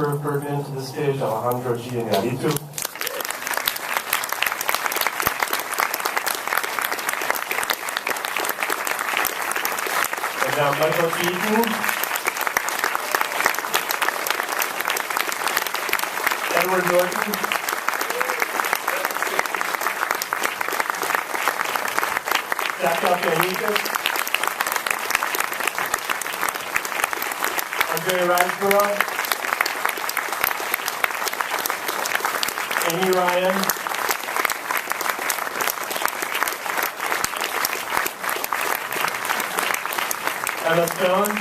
of Birdman to the stage, Alejandro Gianaritu. And now Michael Keaton, Edward Norton, Jacob Benitez, Andre Riseborough, Amy Ryan, Emma Stone,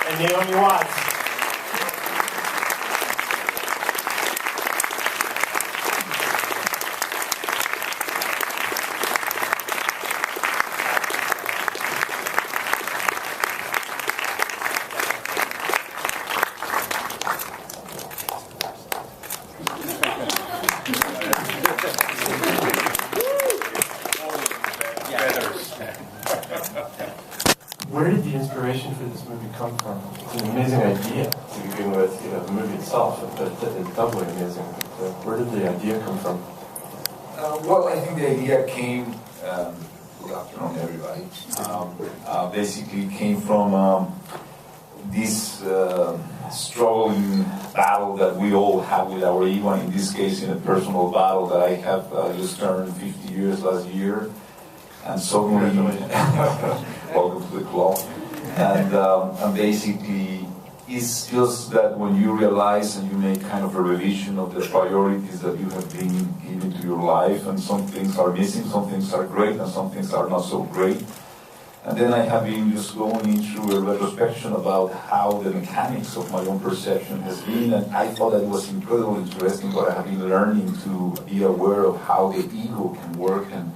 and Naomi Watts. Where did the inspiration for this movie come from? It's an amazing idea to begin with, the movie itself, but it's doubly amazing. But, where did the idea come from? Well, I think the idea came, good afternoon everybody, basically came from this struggling battle that we all have with our ego, and in this case in a personal battle that I have just turned 50 years last year. And suddenly, welcome to the club. And basically, it's just that when you realize and you make kind of a revision of the priorities that you have been given to your life, and some things are missing, some things are great, and some things are not so great. And then I have been just going through a retrospection about how the mechanics of my own perception has been, and I thought that it was incredibly interesting what I have been learning to be aware of how the ego can work. And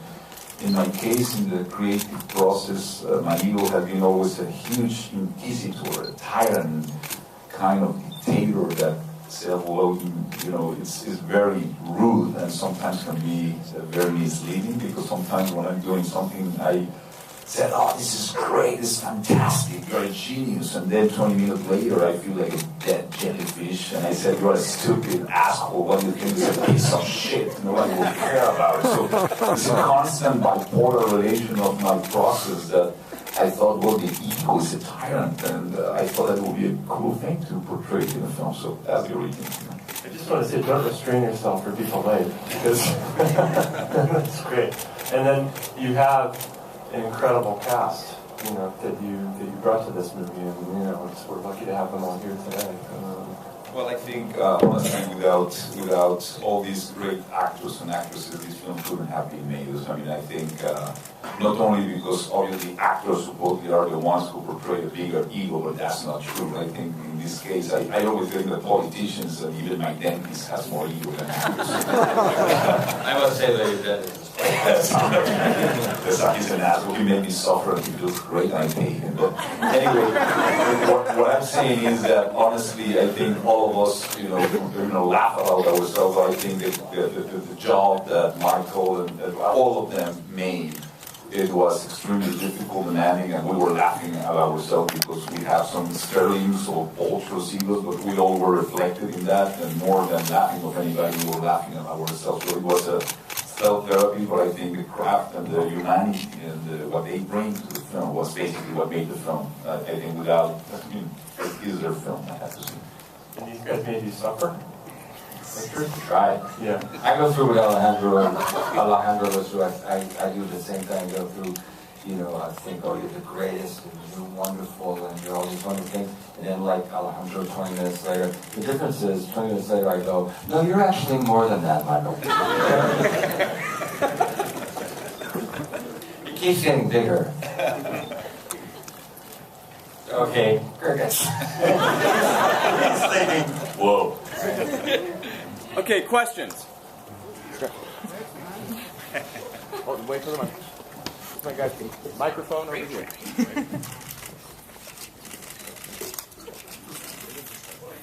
in my case, in the creative process, my ego has been always a huge inquisitor, a tyrant, kind of dictator that self-loathing, it's very rude and sometimes can be very misleading, because sometimes when I'm doing something, I said, oh, this is great, this is fantastic, you're a genius, and then 20 minutes later I feel like a dead jellyfish, and I said, you're a stupid asshole, what do you think, it's a piece of shit, nobody will care about it. So it's a constant bipolar relation of my process that I thought, well, the ego is a tyrant, and I thought that would be a cool thing to portray in a film, so that's the origin. I just want to say, don't restrain yourself or be polite, because that's great. And then you have an incredible cast, that you brought to this movie, and we're lucky to have them all here today. Well, I think honestly, without all these great actors and actresses, this film couldn't have been made. I mean, I think not only because obviously actors supposedly are the ones who portray a bigger ego, but that's not true. I think in this case, I always think that politicians and even my dentist has more ego than actors. I must say that your dentist. He's an asshole. He made me suffer and he feels great, I pay him. But anyway, what I'm saying is that honestly, I think all of us, laugh about ourselves. I think that the job that Michael and all of them made, it was extremely difficult, demanding, and we were laughing at ourselves because we have some sterlings or ultras egos, but we all were reflected in that, and more than laughing of anybody, we were laughing at ourselves. So it was a self-therapy, but I think the craft and the humanity and what they bring to the film was basically what made the film. I think it is their film, I have to say. And these guys made you suffer? Right. Yeah. I go through with Alejandro, and Alejandro goes through, I do the same thing. I go through, I think, oh, you're the greatest, and you're wonderful, and you're all these wonderful things. And then, like Alejandro, 20 minutes later, the difference is, 20 minutes later, I go, no, you're actually more than that, Michael. It keeps getting bigger. Okay, crickets. Whoa. Okay, questions? Hold on, wait for the mic. My guy's microphone over here.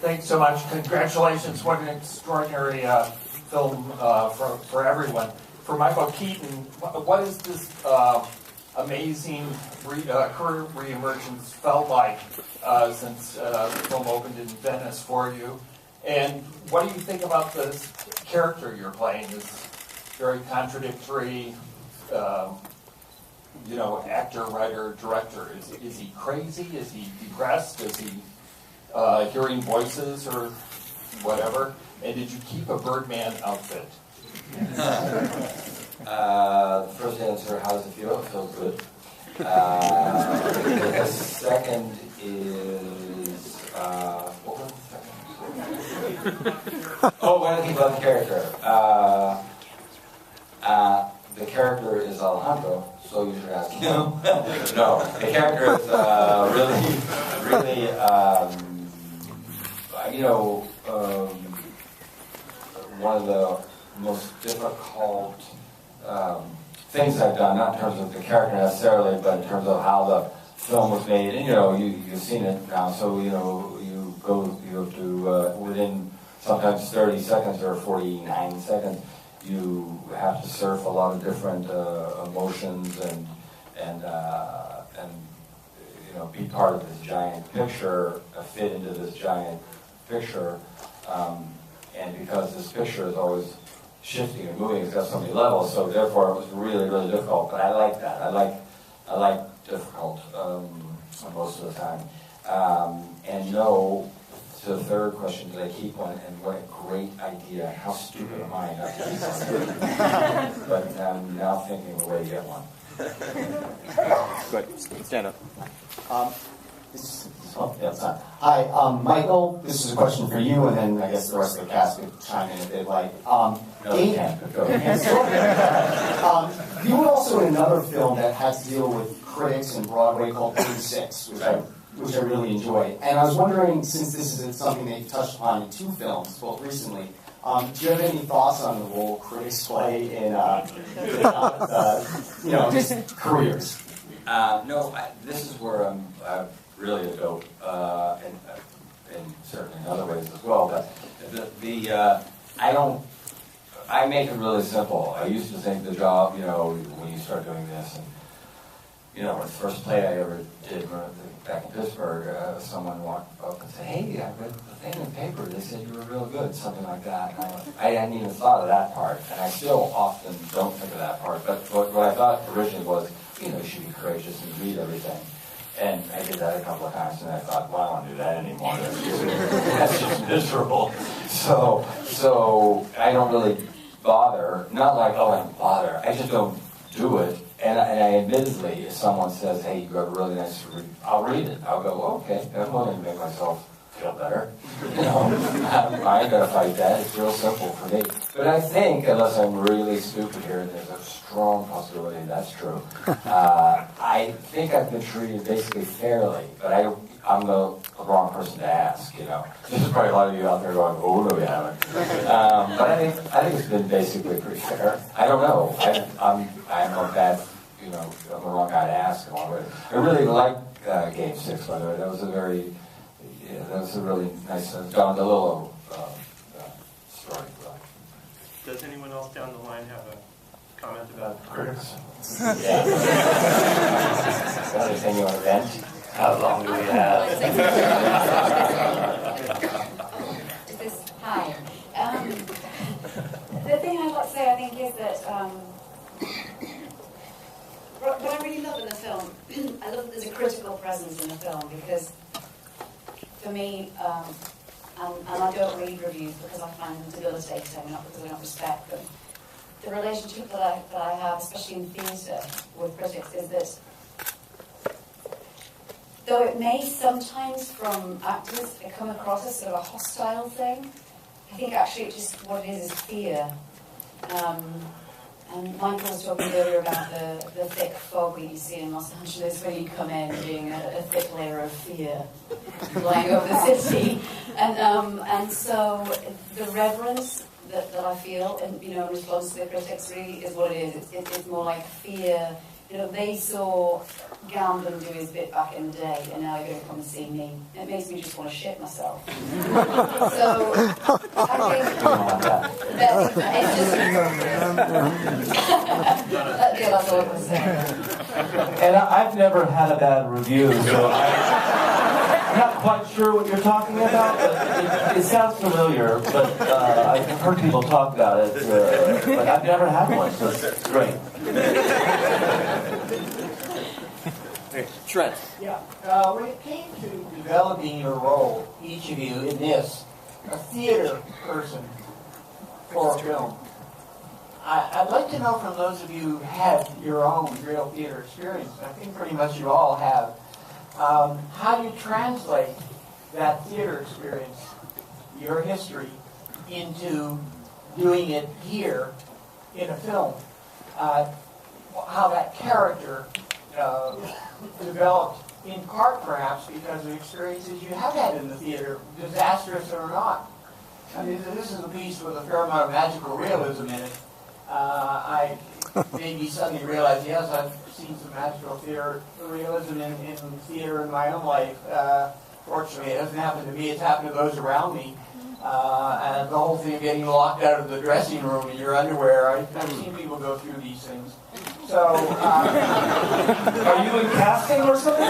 Thanks so much. Congratulations. What an extraordinary film for everyone. For Michael Keaton, what is this amazing career reemergence felt like since the film opened in Venice for you. And what do you think about the character you're playing? This very contradictory, actor, writer, director. Is he crazy? Is he depressed? Is he hearing voices or whatever? And did you keep a Birdman outfit? The first answer, how does it feel? It feels good. The second is, what was the second? Oh, what do I think about the character? The character is Alejandro, so you should ask him. No, the character is really, one of the most difficult things I've done, not in terms of the character necessarily, but in terms of how the film was made. And you've seen it now, so you go to within sometimes 30 seconds or 49 seconds, you have to surf a lot of different emotions and be part of this giant picture, fit into this giant picture, and because this picture is always shifting and moving, it's got so many levels, so therefore it was really, really difficult. But I like that. I like difficult most of the time. And no, to the third question, did I keep one? And what a great idea! How stupid am I not to keep one? But I'm now thinking of a way to get one. Good. Stand up. Yeah, it's on. Hi, Michael. This is a question for you, and then I guess the rest of the cast could chime in a bit. No, you can't. But go ahead. You were also in another film that had to deal with critics and Broadway called 36, which I really enjoyed. And I was wondering, since this is something that you've touched upon in 2 films, both recently, do you have any thoughts on the role critics play in, just careers? No, this is where I'm really a dope, and certainly in other ways as well. But I make it really simple. I used to think the job, when you start doing this, and the first play I ever did back in Pittsburgh, someone walked up and said, "Hey, I read the thing in the paper. They said you were real good," something like that. And I hadn't even thought of that part, and I still often don't think of that part. But what I thought originally was, you should be courageous and read everything. And I did that a couple of times, and I thought, well, I don't want to do that anymore. That's just miserable. So I don't really bother. Not like, oh, I don't bother. I just don't do it. And I admittedly, if someone says, hey, you got a really nice read, I'll read it. I'll go, oh, okay, I'm going to make myself feel better. I ain't got to fight that. It's real simple for me. But I think, unless I'm really stupid here, and there's a strong possibility that's true, I think I've been treated basically fairly, but I'm the wrong person to ask, There's probably a lot of you out there going, oh, no, we haven't. But I think it's been basically pretty fair. I don't know. I'm a bad, I'm the wrong guy to ask. I really like Game 6, by the way. That was a really nice, Don DeLillo story. Does anyone else down the line have a comment about critics? Yeah. Anything you want to vent? How long do we have? Hi. The thing I've got to say, I think, is that what I really love in the film, I love that there's a critical presence in the film, because for me, and I don't read reviews because I find them debilitating, not because I don't respect them. The relationship that I have, especially in theatre with critics, is that though it may sometimes from actors come across as sort of a hostile thing, I think actually it's just what it is fear. And Michael was talking earlier about the thick fog we see in Los Angeles when you come in, being a thick layer of fear flying over the city. And so the reverence that I feel in response to the critics really is what it is. It's more like fear. They saw Gambon do his bit back in the day, and now you're going to come and see me. It makes me just want to shit myself. So I think that it's just... yeah, that's all I was saying. And I've never had a bad review, so I'm not quite sure what you're talking about, but it sounds familiar, but I've heard people talk about it, but I've never had one, so it's great. Trent. Yeah. When it came to developing your role, each of you in this, a theater person for a film, I'd like to know from those of you who had your own real theater experience, and I think pretty much you all have, how you translate that theater experience, your history, into doing it here in a film. How that character developed, in part perhaps because of experiences you have had in the theater, disastrous or not. I mean, this is a piece with a fair amount of magical realism in it. I made me suddenly realize, yes, I've seen some magical theater realism in theater in my own life. Fortunately, it hasn't happened to me, it's happened to those around me. And the whole thing of getting locked out of the dressing room in your underwear, I've seen people go through these things. So, Are you in casting or something?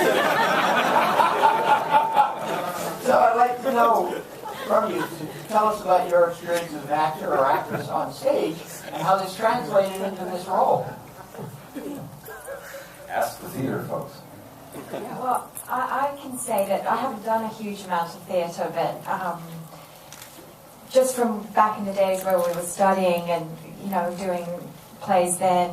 so I'd like to know from you, to tell us about your experience as an actor or actress on stage, and how this translated into this role. Ask the theater folks. Yeah, well, I can say that I haven't done a huge amount of theatre, but just from back in the days where we were studying and, you know, doing plays then,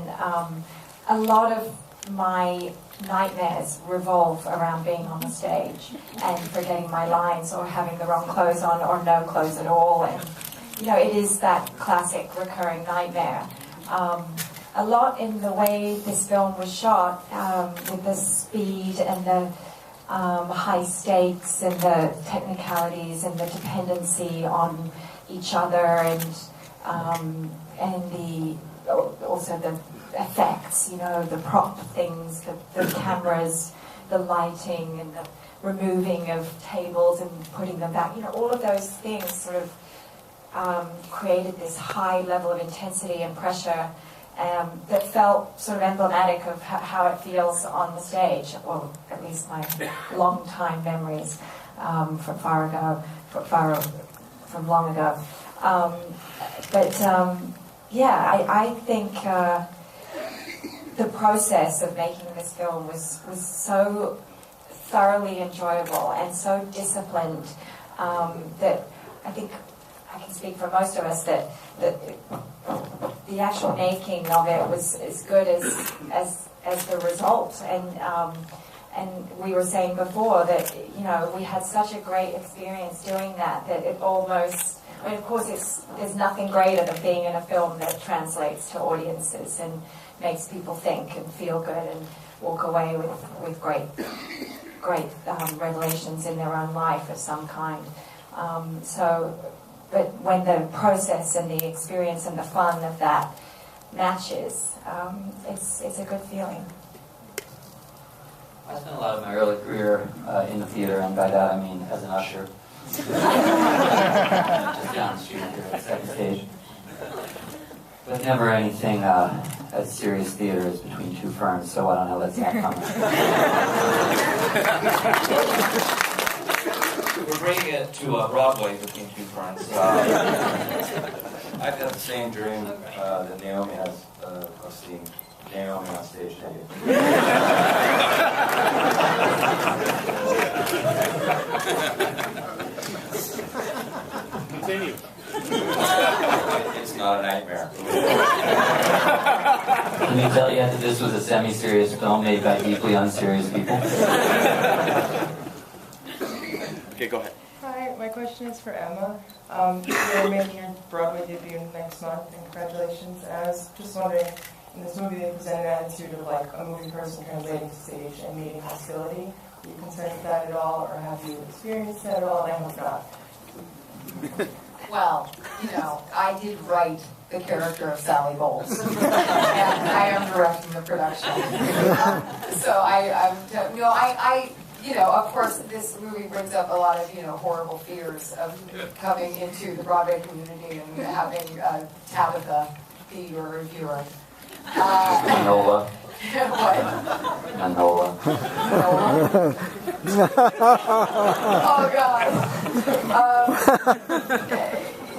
a lot of my nightmares revolve around being on the stage and forgetting my lines or having the wrong clothes on or no clothes at all. And, you know, it is that classic recurring nightmare. A lot in the way this film was shot, with the speed and the high stakes and the technicalities and the dependency on each other and also the effects, you know, the prop things, the cameras, the lighting and the removing of tables and putting them back, you know, all of those things sort of created this high level of intensity and pressure that felt sort of emblematic of how it feels on the stage, or at least my long time memories from long ago. Yeah, I think the process of making this film was so thoroughly enjoyable and so disciplined that I think I can speak for most of us that the actual making of it was as good as the result. And we were saying before that, you know, we had such a great experience doing that it almost, I mean, of course there's nothing greater than being in a film that translates to audiences and makes people think and feel good and walk away with great revelations in their own life of some kind. But when the process and the experience and the fun of that matches, it's a good feeling. I spent a lot of my early career in the theater, and by that I mean as an usher. Just down the street here at Second Stage. But never anything as serious theater as Between Two Ferns, so why don't I let Zach comment? We're bringing it to Broadway, Between Two Ferns. I've had the same dream that Naomi has of seeing Naomi on stage today. Continue. It's not a nightmare. Can you tell yet that this was a semi-serious film made by deeply unserious people? Okay, go ahead. Hi, my question is for Emma. You're making your Broadway debut next month, and congratulations. And I was just wondering, in this movie they presented an attitude of like a movie person translating to stage and meeting hostility. Are you concerned with that at all, or have you experienced that at all? And I hope not. Well, you know, I did write the character of Sally Bowles, and I am directing the production. You know, of course, this movie brings up a lot of, you know, horrible fears of coming into the Broadway community and having Tabitha be your reviewer. Nola. What? Manola. Oh God.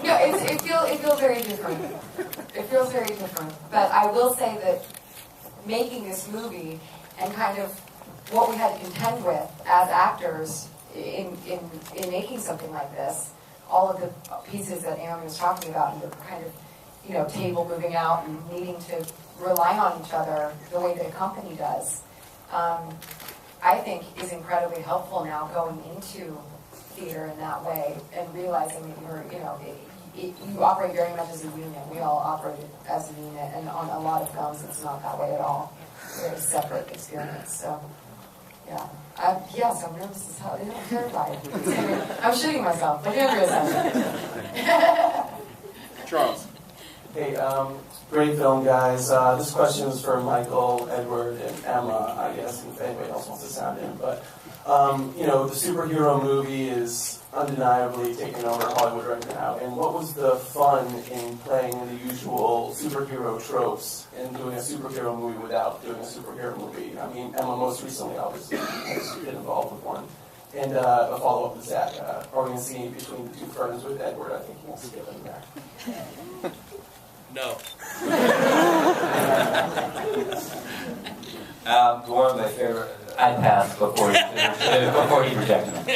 No, it feels very different. It feels very different. But I will say that making this movie and kind of what we had to contend with as actors in making something like this, all of the pieces that Aaron was talking about, and the kind of table moving out and needing to rely on each other the way that a company does, I think is incredibly helpful now going into theater in that way and realizing that you operate very much as a unit. We all operate as a unit, and on a lot of films it's not that way at all. It's a very separate experience. So, yeah. Yes, I'm nervous as hell. I'm terrified. I'm shooting myself, but here it is. Charles. Hey, great film, guys. This question is for Michael, Edward, and Emma, I guess, if anybody else wants to sound in. But, the superhero movie is undeniably taking over Hollywood right now. And what was the fun in playing in the usual superhero tropes and doing a superhero movie without doing a superhero movie? I mean, Emma most recently obviously has been involved with one. And a follow-up with Zach. Are we going to see between the two ferns with Edward? I think he wants to get in there. No. One of my favorite. I passed before he rejected me.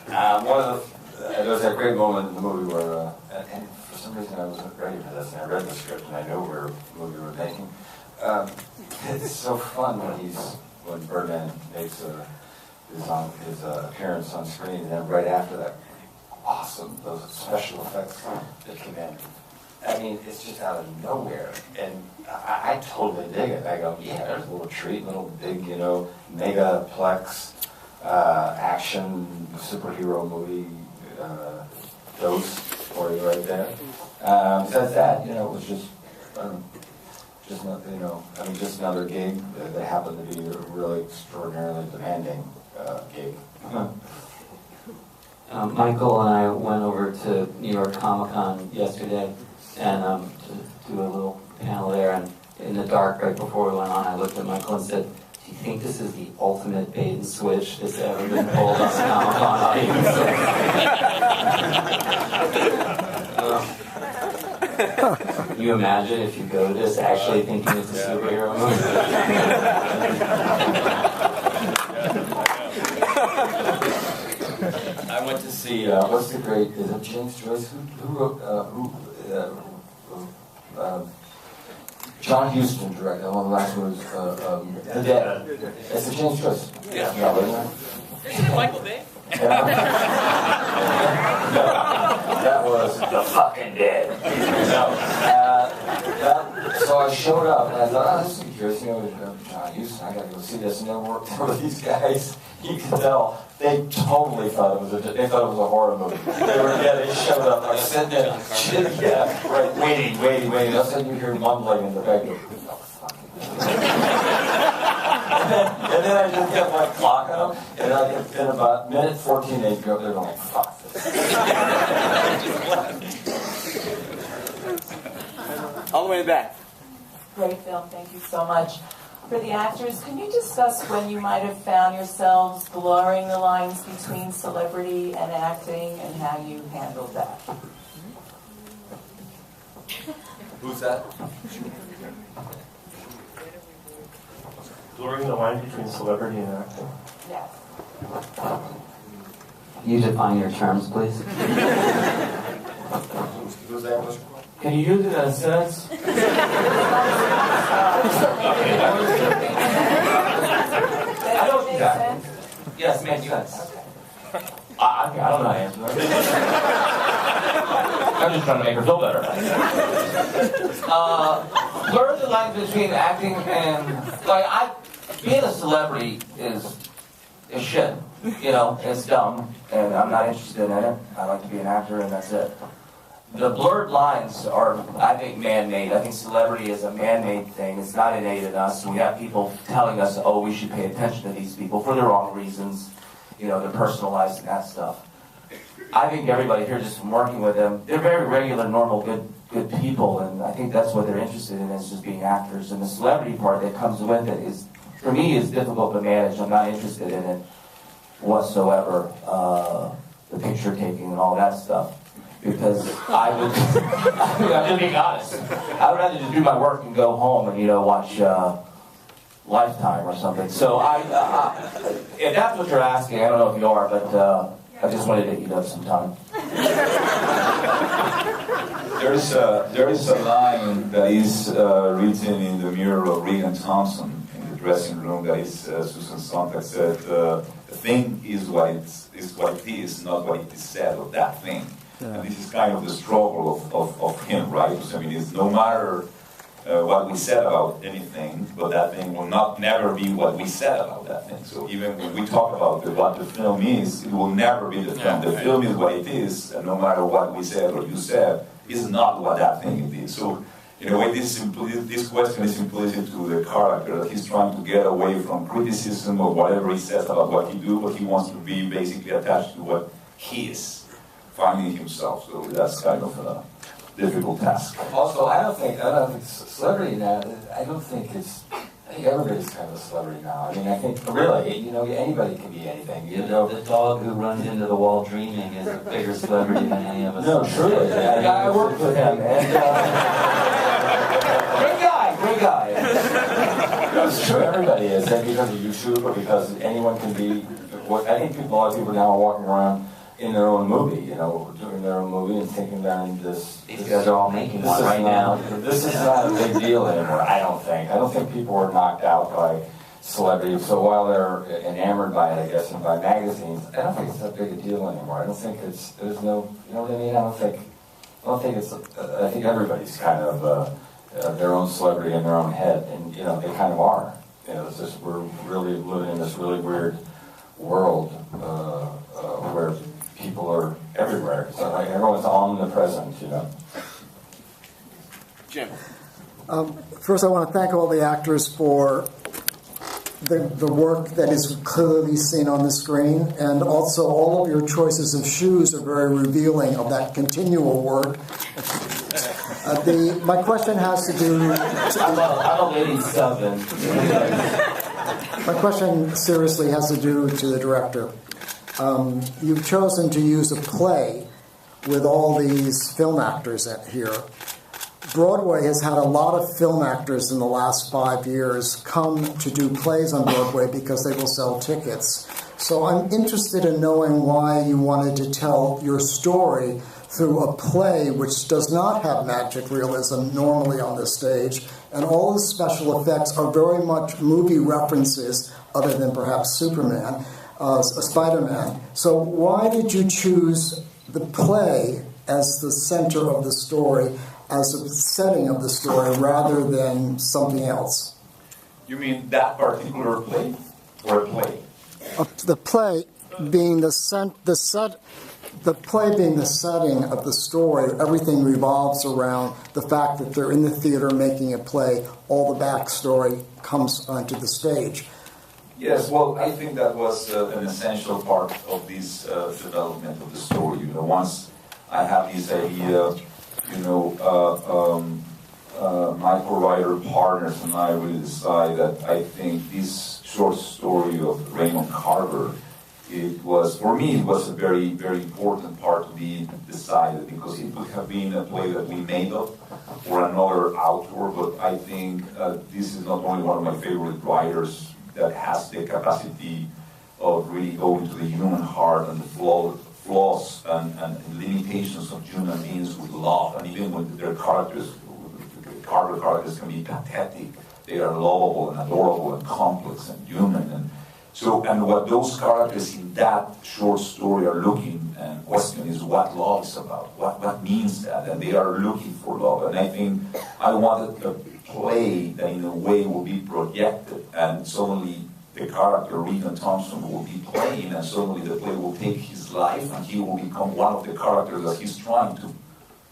There was a great moment in the movie where, and for some reason I wasn't ready for this, and I read the script and I know where movie we were making. It's so fun when Birdman makes his appearance on screen, and then right after that, awesome, those special effects that come in. I mean, it's just out of nowhere, and I totally dig it. I go, yeah, there's a little treat, little big, megaplex action superhero movie dose for you right there. Besides that, it was just another gig that happened to be a really extraordinarily demanding gig. Michael and I went over to New York Comic-Con yesterday and to do a little panel there, and in the dark right before we went on, I looked at Michael and said, "Do you think this is the ultimate bait and switch that's ever been pulled on a Comic-Con audience?" Can you imagine if you go to this actually thinking it's a superhero movie? I went to see, what's the great, is it James Joyce? Who wrote, John Huston directed, one of the last movies, The Dead. It's a James Joyce. Yeah. No, isn't it? Isn't it Michael Bay? No, that was The Fucking Dead. So I showed up and I thought, this is curious, John Huston, I gotta go see this. And then worked with these guys. You can tell they totally thought it was a horror movie. They showed up like sitting there, waiting. All of a sudden you hear mumbling in the back. And then I just kept clocking them, and in about minute 14 they're going like, fuck this. All the way back. Great film, thank you so much. For the actors, can you discuss when you might have found yourselves blurring the lines between celebrity and acting and how you handled that? Who's that? Blurring the line between celebrity and acting? Yes. You define your terms, please. Who's that? Can you use it in a sentence? Does I don't make think sense? Yes, it makes sense. I don't know how to answer that. I'm just trying to make her feel better. Blur the line between acting and being a celebrity is shit. It's dumb, and I'm not interested in it. I like to be an actor, and that's it. The blurred lines are, I think, man-made. I think celebrity is a man-made thing. It's not innate in us. We have people telling us, oh, we should pay attention to these people for the wrong reasons. They're personalized and that stuff. I think everybody here, just from working with them, they're very regular, normal, good good people, and I think that's what they're interested in, is just being actors. And the celebrity part that comes with it is, for me, is difficult to manage. I'm not interested in it whatsoever, the picture taking and all that stuff. Because I would, I'm just being honest, I would rather just do my work and go home and, watch Lifetime or something. So if that's what you're asking, I don't know if you are, but I just wanted to eat up some time. There is a line that is written in the mirror of Regan Thompson in the dressing room that is Susan Sontag said, the thing is what it is, not what it is said of that thing. Yeah. And this is kind of the struggle of him, right? Because, I mean, it's no matter what we said about anything, but that thing will never be what we said about that thing. So even when we talk about what the film is, it will never be the film. The film is what it is, and no matter what we said or you said, it's not what that thing is. So in a way, this question is implicit to the character, that he's trying to get away from criticism or whatever he says about what he do, but he wants to be basically attached to what he is, finding himself. So that's kind of a difficult task. Also, I don't think celebrity now, I think everybody's kind of a celebrity now. I mean, I think, really, anybody can be anything. The dog who runs into the wall dreaming is a bigger celebrity than any of us. No, truly. I worked with him, and great guy. It's true, everybody is. And because of YouTube or because anyone can be, I think a lot of people now are walking around in their own movie, doing their own movie and thinking that these guys are all making one right now. This is not a big deal anymore, I don't think. I don't think people are knocked out by celebrity. So while they're enamored by it, I guess, and by magazines, I don't think it's that big a deal anymore. I don't think there's no, you know what I mean? I think everybody's kind of their own celebrity in their own head, and, they kind of are. It's just, we're really living in this really weird world where people are everywhere. So everyone's omnipresent, Jim. First, I want to thank all the actors for the work that is clearly seen on the screen, and also all of your choices of shoes are very revealing of that continual work. My question has to do... I'm a lady seven. My question seriously has to do to the director. You've chosen to use a play with all these film actors here. Broadway has had a lot of film actors in the last 5 years come to do plays on Broadway because they will sell tickets. So I'm interested in knowing why you wanted to tell your story through a play which does not have magic realism normally on the stage, and all the special effects are very much movie references other than perhaps Superman. Spider-Man. So why did you choose the play as the center of the story, as a setting of the story, rather than something else? You mean that particular play, or a play? The play being the play being the setting of the story. Everything revolves around the fact that they're in the theater making a play. All the backstory comes onto the stage. Yes, well, I think that was an essential part of this development of the story. Once I have this idea, my co-writer partners and I really decide that I think this short story of Raymond Carver, for me, it was a very, very important part to be decided, because it would have been a play that we made up for another author, but I think this is not only one of my favorite writers that has the capacity of really going to the human heart and the flaws and limitations of human beings with love, and even when their characters can be pathetic, they are lovable and adorable and complex and human, and what those characters in that short story are looking and questioning is what love is about, what means that, and they are looking for love. And I think I wanted a play that in a way will be projected, and suddenly the character Regan Thompson will be playing, and suddenly the play will take his life and he will become one of the characters that he's trying to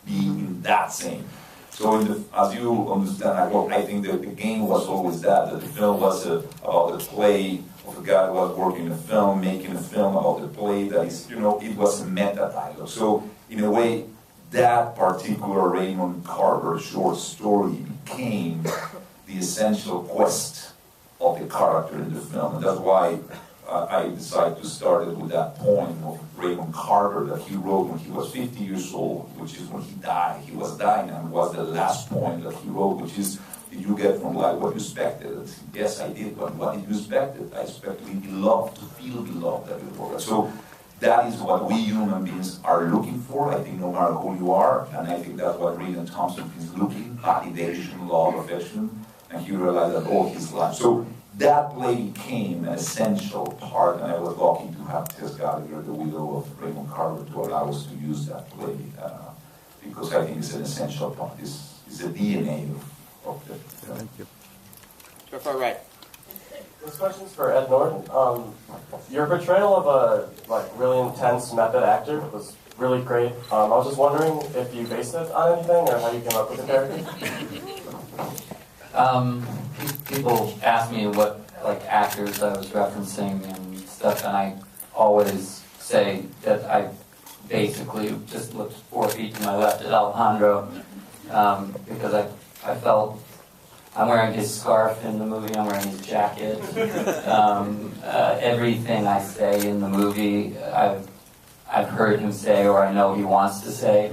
be in that scene. So as you understand, I think that the game was always that the film was about the play of a guy who was working in a film, making a film about the play that is, it was a meta dialogue. So in a way, that particular Raymond Carver short story became the essential quest of the character in the film. And that's why I decided to start it with that poem of Raymond Carver that he wrote when he was 50 years old, which is when he died. He was dying, and was the last poem that he wrote, which is, did you get from life what you expected? And yes, I did, but what did you expect? I expected to be beloved, to feel beloved. So that is what we human beings are looking for, I think, no matter who you are, and I think that's what Regan Thompson is looking, validation, love, affection, and he realized that all his life. So that play became an essential part, and I was lucky to have Tess Gallagher, the widow of Raymond Carver, to allow us to use that play, because I think it's an essential part. It's the DNA of the film. Thank you. Go far right. This question's for Ed Norton. Your portrayal of a really intense method actor was really great. I was just wondering if you based it on anything or how you came up with the character. People ask me what actors I was referencing and stuff, and I always say that I basically just looked 4 feet to my left at Alejandro because I felt I'm wearing his scarf in the movie, I'm wearing his jacket. Everything I say in the movie, I've heard him say, or I know he wants to say.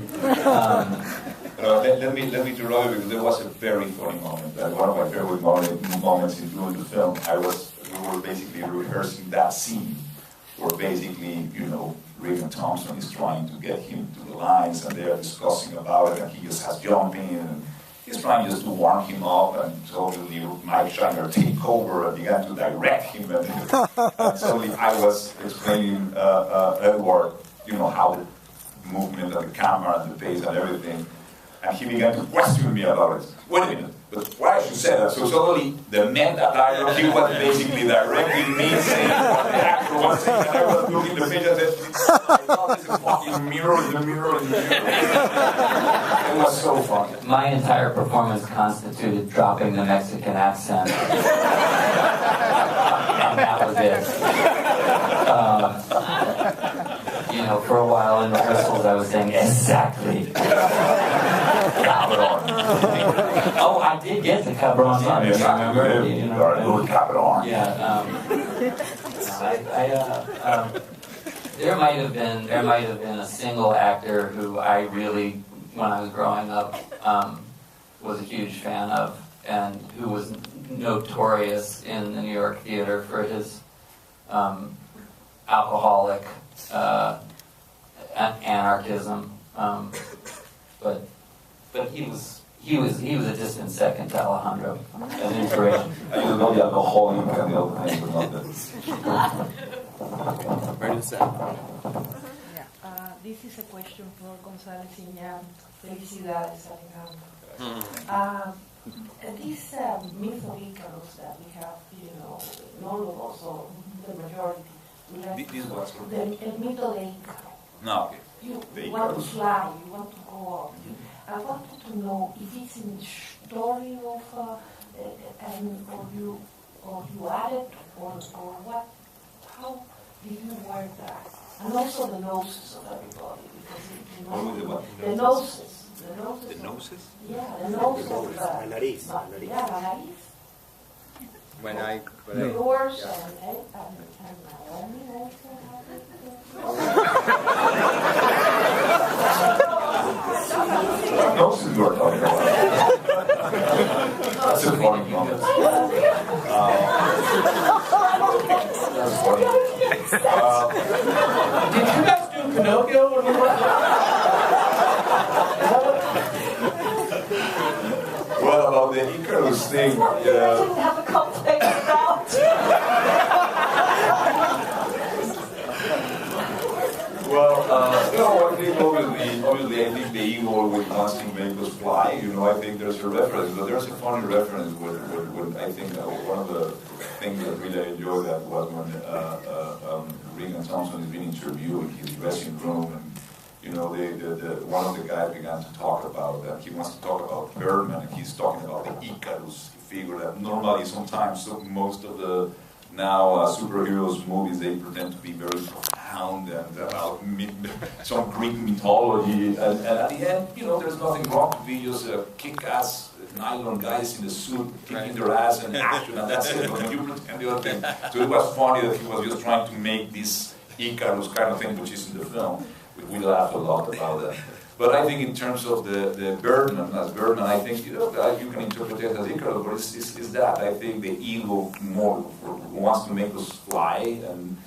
Let me interrupt you, because there was a very funny moment. One of my favorite moments in doing the film, we were basically rehearsing that scene where basically, Regan Thompson is trying to get him to the lines, and they are discussing about it, and he just has jumping in, and he's trying just to warm him up, and totally Mike Shiner take over and began to direct him, and suddenly I was explaining Edward, how the movement of the camera and the pace and everything. And he began to question me about it. Wait a minute, but why should you say that? So suddenly, the man that dialogue, he was basically directing me, saying what the actor was saying, and I was looking at the page and said, I thought this is a fucking mirror in the mirror in the mirror. It was so funny. My entire performance constituted dropping the Mexican accent. And that was it. For a while in rehearsals, I was saying, exactly. Cabron. Oh, I did get the cabron. Yeah. There might have been a single actor who I really, when I was growing up, was a huge fan of, and who was notorious in the New York theater for his alcoholic anarchism, but he was a distant second to Alejandro, an inspiration. I don't know the alcoholic and the other thing, but not that. Right in the center. This is a question for González Iñárritu. Felicidades, Alejandro. This myth of Icarus that we have, none of us, or the majority, we have This was the myth of the Icarus. No, okay. You want to fly, you want to go up. I wanted to know if it's in the story of, or you added, or what? How did you work that? And also the noses of everybody, because the noses. The noses? Yeah, the nose of La nariz. Yeah, la nariz. Yours and What noses you are talking about? That's a funny moment. That's funny. Did you guys do Pinocchio? Well, about the Icarus thing, I didn't have a complaint about. Well, I think obviously, I think the eagle always wants to make us fly. I think there's a reference, but there's a funny reference when I think one of the things that really I enjoyed that was when Regan Thompson is being interviewed in his dressing room, and one of the guys began to talk about that. He wants to talk about Birdman, and he's talking about the Icarus figure that normally sometimes most of the now superheroes movies, they pretend to be very profound around and about some Greek mythology. And at the end, there's nothing wrong to be just kick-ass nylon guys in the suit kicking their ass and action, and that's it. But you pretend the other thing. So it was funny that he was just trying to make this Icarus kind of thing, which is in the film. We laughed a lot about that. But I think in terms of the Birdman, as Birdman, I think you can interpret it as Icarus, but it's that. I think the ego more wants to make us fly, and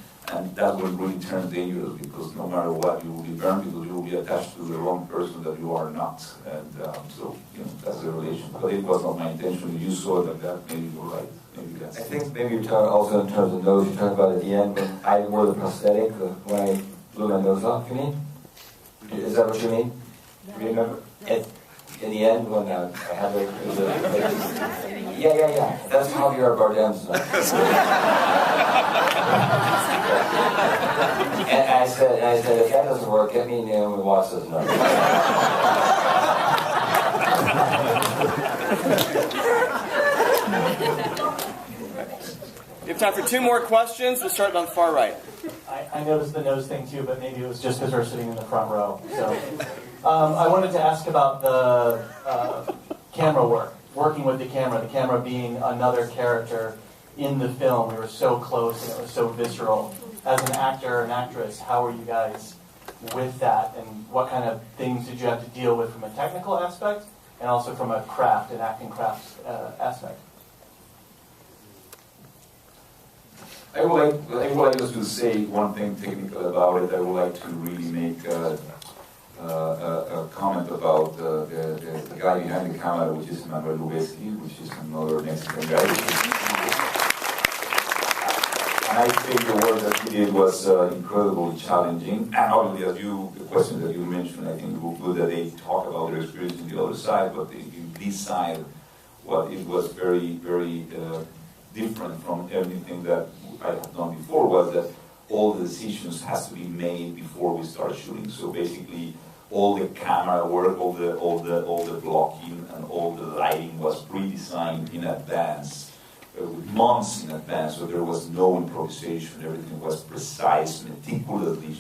that will really turn dangerous, because no matter what, you will be burned, because you will be attached to the wrong person that you are not. And so, that's the relation. But it was not my intention. You saw it like that, maybe you're right. Maybe that's I think maybe you're talking also in terms of nose, you talked about at the end when I wore the prosthetic, when I blew my nose off, you mean? Is that what you mean? Do you remember? In the end, when I had yeah. That's Javier Bardem's nose. And I said, if that doesn't work, get me Naomi Watts' nose. We have time for 2 more questions. We'll start on the far right. I noticed the nose thing too, but maybe it was just because we're sitting in the front row. So, I wanted to ask about the camera work, working with the camera being another character in the film. We were so close and it was so visceral. As an actor and actress, how are you guys with that, and what kind of things did you have to deal with from a technical aspect and also from a craft and acting craft aspect? I would like just to say one thing technical about it. I would like to really make a comment about the guy behind the camera, which is Manuel Lubezki, which is another Mexican guy. And I think the work that he did was incredibly challenging. And obviously, the question that you mentioned, I think it was good that they talk about their experience in the other side, but in this side, it was very, very different from everything that I had done before, was that all the decisions has to be made before we start shooting. So basically, all the camera work, all the blocking, and all the lighting was pre-designed in advance, months in advance. So there was no improvisation. Everything was precise, meticulously,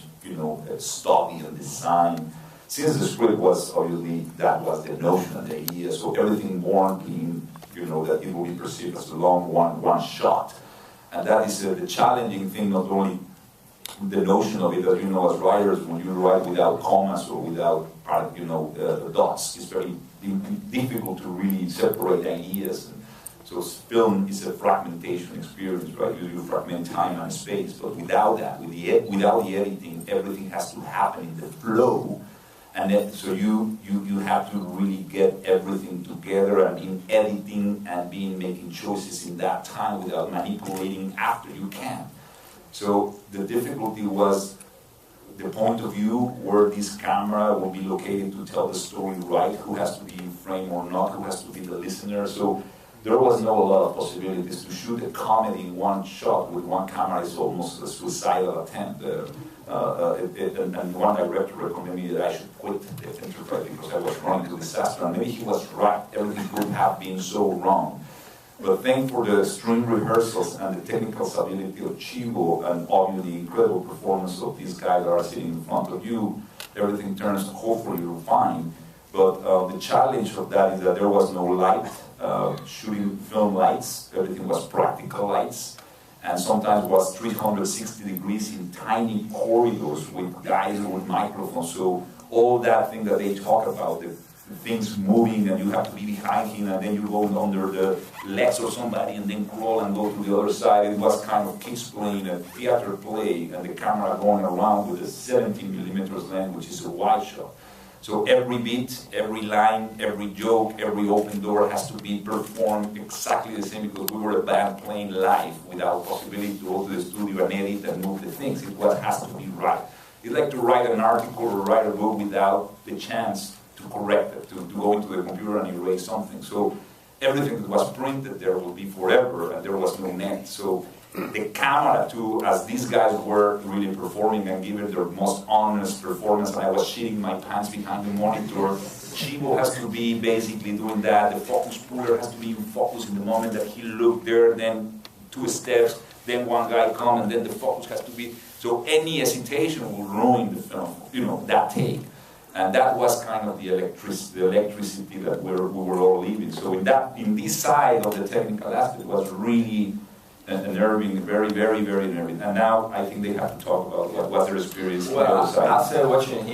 studied and designed. Since the script was obviously that was the notion and the idea, so everything born being, that it will be perceived as a long one shot. And that is the challenging thing, not only the notion of it, that as writers, when you write without commas or without dots, it's very difficult to really separate ideas. And so film is a fragmentation experience, right? You fragment time and space, but without that, without the editing, everything has to happen in the flow. And so you have to really get everything together and in editing and making choices in that time without manipulating after you can. So the difficulty was the point of view where this camera will be located to tell the story right, who has to be in frame or not, who has to be the listener. So there was not a lot of possibilities. To shoot a comedy in one shot with one camera is almost a suicidal attempt. And one director recommended me that I should quit the enterprise because I was running to disaster. And maybe he was right. Everything could have been so wrong. But thanks for the string rehearsals and the technical ability of Chivo and obviously the incredible performance of these guys that are sitting in front of you, everything turns hopefully fine. But the challenge of that is that there was no light, shooting film lights. Everything was practical lights. And sometimes was 360 degrees in tiny corridors with guys with microphones. So all that thing that they talk about, the things moving and you have to be behind him and then you go under the legs of somebody and then crawl and go to the other side. It was kind of kids playing a theater play and the camera going around with a 17 millimeters lens, which is a wide shot. So every beat, every line, every joke, every open door has to be performed exactly the same because we were a band playing live without possibility to go to the studio and edit and move the things. It has to be right. It's like to write an article or write a book without the chance to correct it, to go into the computer and erase something. So everything that was printed there will be forever and there was no net. So the camera too, as these guys were really performing and giving their most honest performance, and I was shitting my pants behind the monitor, Chivo has to be basically doing that, the focus puller has to be in focus in the moment that he looked there, then 2 steps, then one guy comes, and then the focus has to be, So any hesitation will ruin the film, that take. And that was kind of the electricity that we were all living. So in this side of the technical aspect was really unnerving, very, very, very unnerving. And now I think they have to talk about what their experience on the other side. After watching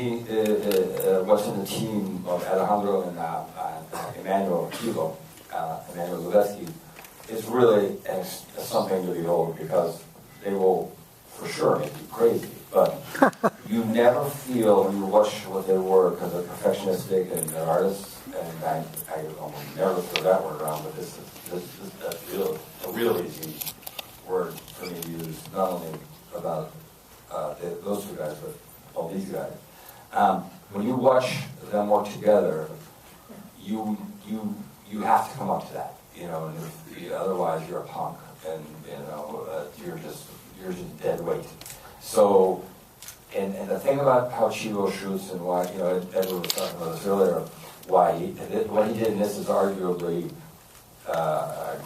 the team of Alejandro and Emmanuel Kilo, Emmanuel Lubezki, it's really something to behold because they will for sure make you crazy. But you never feel when you watch what they were, because they're perfectionistic and they're artists, and I almost never throw that word around, but this is a real easy word for me to use, not only about those two guys, but all these guys. When you watch them work together, you have to come up to that, and otherwise you're a punk, and you're just dead weight. So, and the thing about how Chivo shoots and why, Edward was talking about this earlier, what he did in this is arguably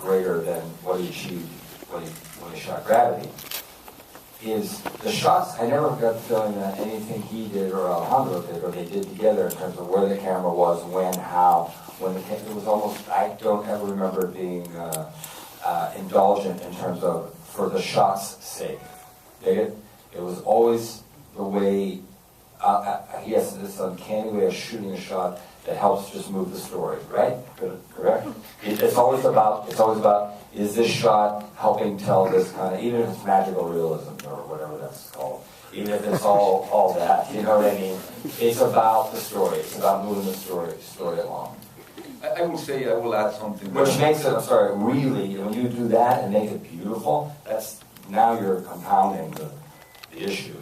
greater than what he achieved when he shot Gravity, is the shots. I never got the feeling that anything he did or Alejandro did or they did together in terms of where the camera was, when, how, it was almost, I don't ever remember it being indulgent in terms of for the shot's sake. Dig it? It was always the way, he has this uncanny way of shooting a shot that helps just move the story, right? Correct? It's always about, is this shot helping tell this kind of, even if it's magical realism or whatever that's called, even if it's all that, you know what I mean? It's about the story. It's about moving the story along. I will add something. Which makes it, really, when you do that and make it beautiful, now you're compounding the issue.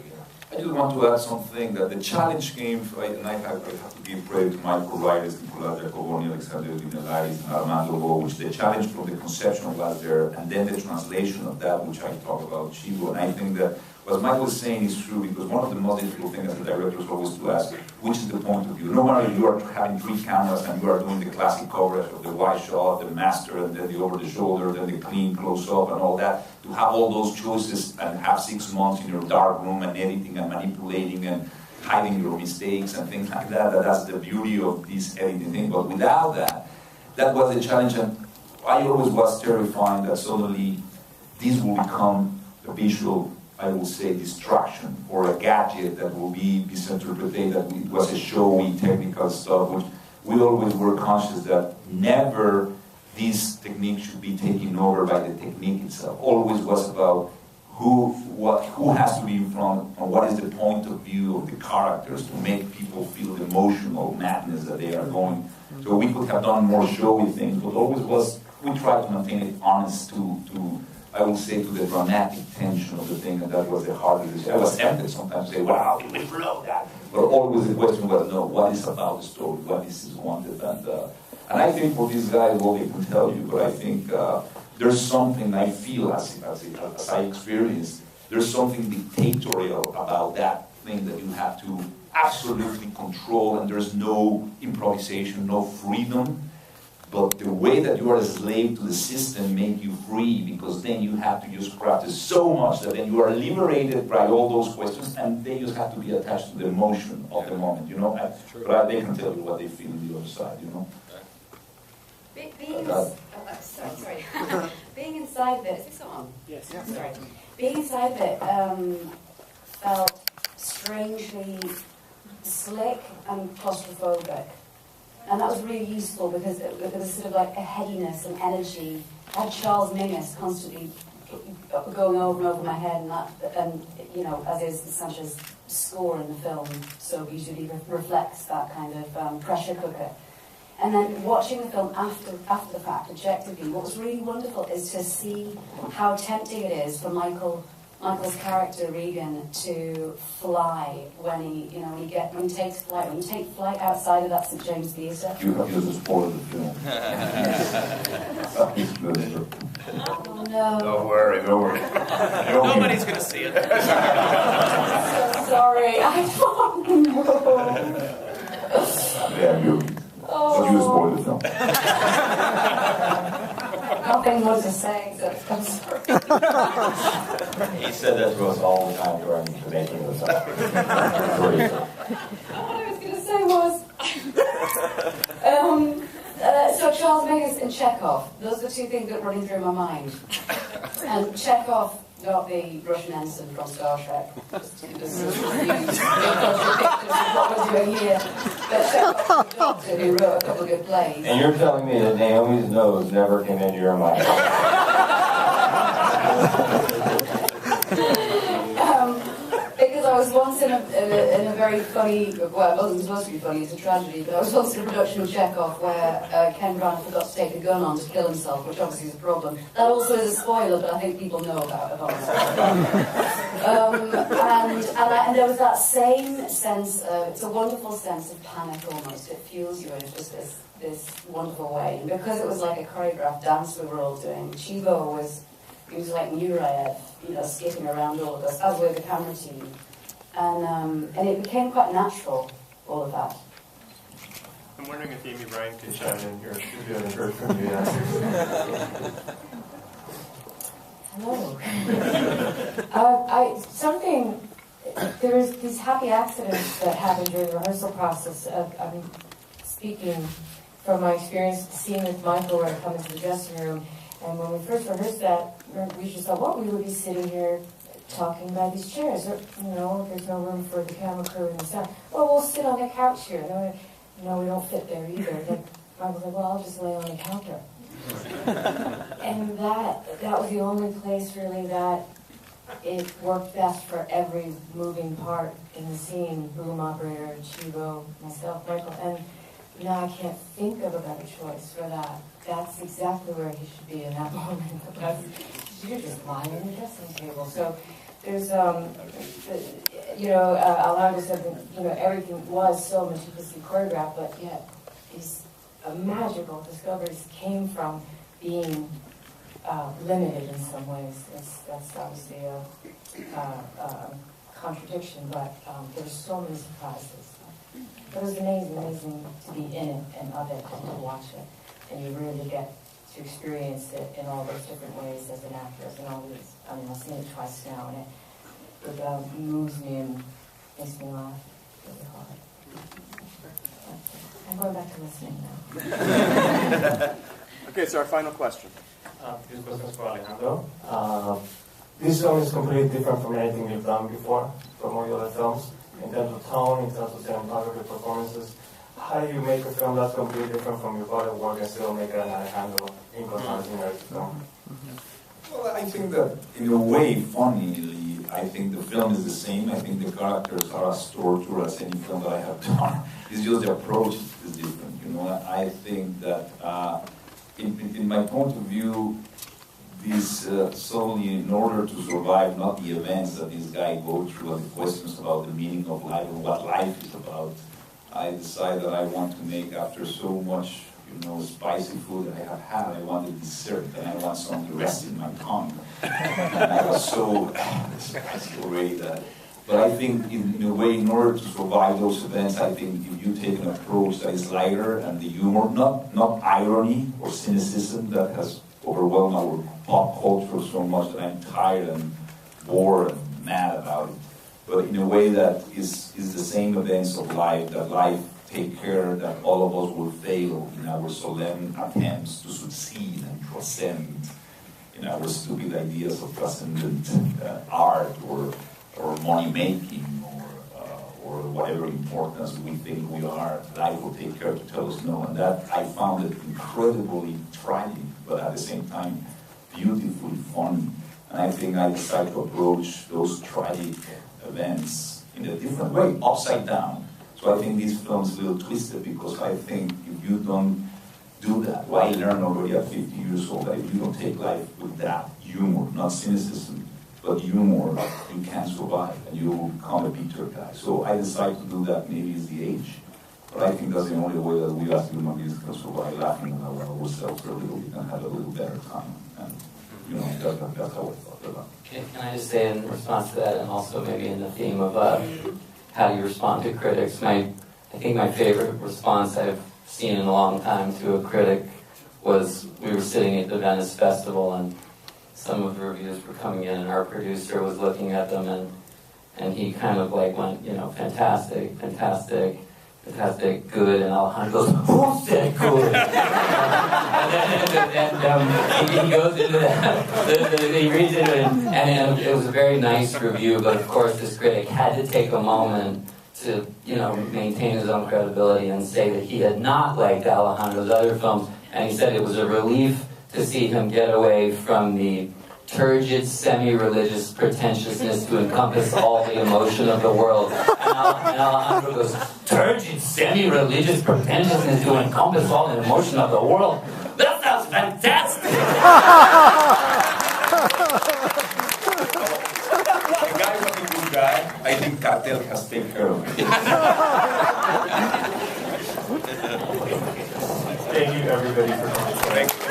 I just want to add something that the challenge came, and I have to give credit to Michael Wright, Nicolas Jacoboni, Alexander Dinelaris, and Armando Lo, which the challenge from the conception was there, and then the translation of that, which I talk about, Chivo. And I think that what Michael is saying is true, because one of the most difficult things as a director is always to ask, which is the point of view? No matter you are having 3 cameras and you are doing the classic coverage of the wide shot, the master, and then the over the shoulder, then the clean close-up and all that, to have all those choices and have 6 months in your dark room and editing and manipulating and hiding your mistakes and things like that, that's the beauty of this editing thing. But without that was the challenge, and I always was terrified that suddenly this will become a visual, I will say, distraction or a gadget that will be misinterpreted, that it was a showy technical stuff, which we always were conscious that never this technique should be taken over by the technique itself. Always was about who has to be in front, and what is the point of view of the characters to make people feel the emotional madness that they are going. So we could have done more showy things, but always we tried to maintain it honest to I will say, to the dramatic tension of the thing, and that was the hardest. I was tempted sometimes to say, wow, you will blow that. But always the question was, no, what is about the story? What is wanted? And I think for these guys, well, they can tell you, but I think there's something I feel as I experienced, there's something dictatorial about that thing that you have to absolutely control, and there's no improvisation, no freedom. But the way that you are a slave to the system make you free, because then you have to just practice so much that then you are liberated by all those questions, and they just have to be attached to the emotion of the moment, But they can tell you what they feel on the other side, Being inside of it, is this on? Yes. Sorry. Being inside of it felt strangely slick and claustrophobic. And that was really useful because there was sort of like a headiness and energy. I had Charles Mingus constantly going over and over my head, and as is Sanchez's score in the film so beautifully reflects that kind of pressure cooker. And then watching the film after the fact, objectively, what was really wonderful is to see how tempting it is for Michael's character Regan to fly when he takes flight. When you take flight outside of that St. James Theatre. You have just spoiled the film. Oh no! Don't worry. Nobody's gonna see it. I'm so sorry. I don't know. Yeah, you. But you spoiled the film. nothing more to say, so I'm sorry. He said that to us all the time during the making of the song. What I was going to say was, so Charles Mingus and Chekhov, those are the two things that running through my mind. And Chekhov got the Russian ensign from Star Trek. Just what we're doing here. But Chekhov, the doctor who wrote a couple of good plays. And you're telling me that Naomi's nose never came into your mind? Because I was once in a very funny, well, it wasn't supposed to be funny, it's a tragedy, but I was once in a production of Chekhov where Ken Branagh forgot to take a gun on to kill himself, which obviously is a problem. That also is a spoiler, but I think people know about it. And there was that same sense of, it's a wonderful sense of panic almost. It fuels you in just this wonderful way. And because it was like a choreographed dance we were all doing, Chivo was like Nureyev, skipping around all of us, as were the camera team. And it became quite natural, all of that. I'm wondering if Amy Ryan could chime in here, if you haven't heard from you yet. Hello. There was these happy accidents that happened during the rehearsal process. I'm speaking from my experience, the scene with Michael where I come into the dressing room. And when we first rehearsed that, we just thought, well, we would be sitting here talking by these chairs. There's no room for the camera crew and the sound. Well, we'll sit on the couch here. No, we don't fit there either. Then Michael's like, well, I'll just lay on the counter. And that was the only place really that it worked best for every moving part in the scene. Boom operator, Chivo, myself, Michael. And now I can't think of a better choice for that. That's exactly where he should be in that moment. You're just lying on the dressing table. So there's, Alejandro said that, everything was so meticulously choreographed, but yet these magical discoveries came from being limited in some ways. That's obviously a contradiction, but there were so many surprises. It was amazing to be in it and of it and to watch it. And you really get to experience it in all those different ways as an actress and all these. I've seen it twice now, and it moves me and makes me laugh really hard. I'm going back to listening now. Okay, so our final question. This question is for Alejandro. This film is completely different from anything you've done before, from all your other films, in terms of tone, in terms of cinematography, performances. How do you make a film that's completely different from your body of work and still make an Alejandro in film? Well, I think that in a way, funnily, I think the film is the same. I think the characters are as tortured as any film that I have done. It's just the approach is different. I think that in my point of view, this solely in order to survive, not the events that this guy goes through and the questions about the meaning of life and what life is about, I decided that I want to make, after so much, spicy food that I have had, I wanted dessert, and I want some to rest in my tongue. And I was so spicy already that. But I think, in a way, in order to survive those events, I think if you take an approach that is lighter and the humor, not irony or cynicism that has overwhelmed our pop culture so much that I'm tired and bored and mad about it, but in a way that is the same events of life, that life take care that all of us will fail in our solemn attempts to succeed and transcend in our stupid ideas of transcendent art or money making or whatever importance we think we are. Life will take care to tell us no, and that I found it incredibly tragic, but at the same time beautifully funny. And I think I decided to approach those tragic events in a different way, upside down. So I think this film is a little twisted because I think if you don't do that, why learn already at 50 years old that if you don't take life with that humor, not cynicism, but humor, you can't survive and you will become a bitter guy. So I decided to do that. Maybe it's the age, but I think that's the only way that we as human beings can survive, laughing at ourselves for a little bit and have a little better time. And that's how I thought about it. Can I just say in response to that, and also maybe in the theme of how you respond to critics, I think my favorite response I've seen in a long time to a critic was we were sitting at the Venice Festival, and some of the reviews were coming in, and our producer was looking at them, and he kind of like went, you know, fantastic, fantastic, fantastic, good, and Alejandro goes, who said good? and he goes into that, he reads it, and it was a very nice review, but of course this critic had to take a moment to, you know, maintain his own credibility and say that he had not liked Alejandro's other films, and he said it was a relief to see him get away from the turgid, semi-religious pretentiousness to encompass all the emotion of the world. And Alejandro goes, turgid, semi-religious pretentiousness to encompass all the emotion of the world? That sounds fantastic! The guy was a good guy. I think Cartel has taken care of it. Thank you, everybody, for coming. Thank you.